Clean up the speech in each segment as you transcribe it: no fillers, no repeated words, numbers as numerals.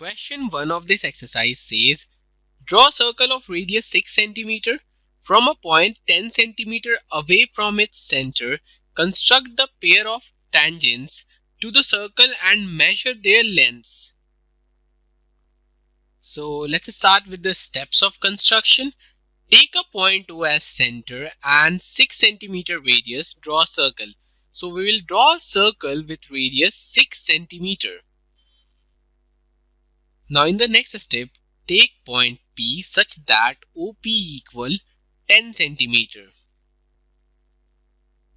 Question 1 of this exercise says, draw a circle of radius 6 cm from a point 10 cm away from its center. Construct the pair of tangents to the circle and measure their lengths. So let's start with the steps of construction. Take a point O as center and 6 cm radius. Draw a circle. So we will draw a circle with radius 6 cm. Now in the next step, take point P such that OP equal 10 cm.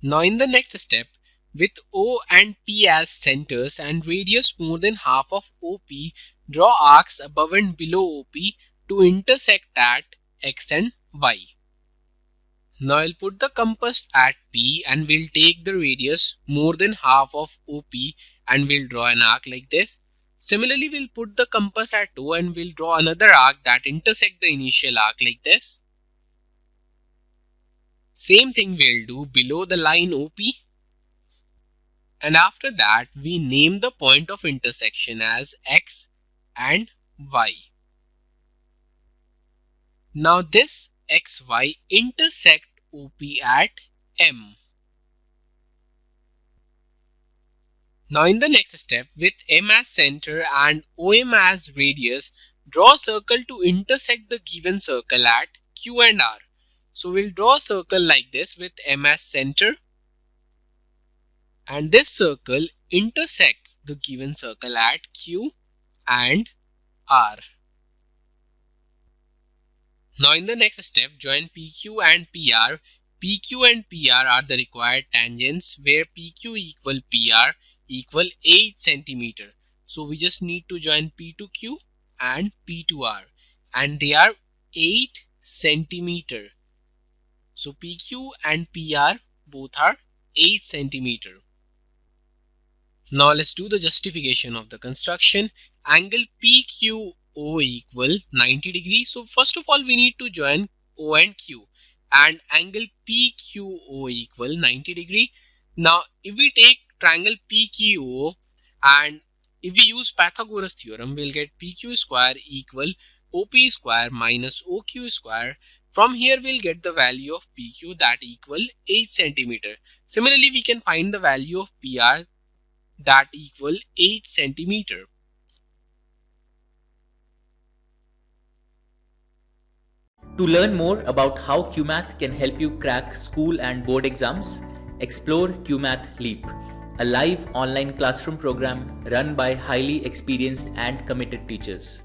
Now in the next step, with O and P as centers and radius more than half of OP, draw arcs above and below OP to intersect at X and Y. Now I'll put the compass at P and we'll take the radius more than half of OP and we'll draw an arc like this. Similarly, we'll put the compass at O and we'll draw another arc that intersect the initial arc like this. Same thing we'll do below the line OP. And after that, we name the point of intersection as X and Y. Now this XY intersect OP at M. Now in the next step, with M as center and OM as radius, draw a circle to intersect the given circle at Q and R. So we'll draw a circle like this with M as center. And this circle intersects the given circle at Q and R. Now in the next step, join PQ and PR. PQ and PR are the required tangents where PQ equal PR equal 8 cm. So we just need to join P to Q and P to R, and they are 8 cm. So PQ and PR both are 8 cm. Now let's do the justification of the construction. Angle PQO equal 90 degrees. So first of all we need to join O and Q, and angle PQO equal 90 degree. Now if we take triangle PQO and if we use Pythagoras theorem, we'll get PQ square equal OP square minus OQ square. From here we'll get the value of PQ that equal 8 cm. Similarly, we can find the value of PR that equal 8 cm. To learn more about how QMath can help you crack school and board exams, explore QMath Leap, a live online classroom program run by highly experienced and committed teachers.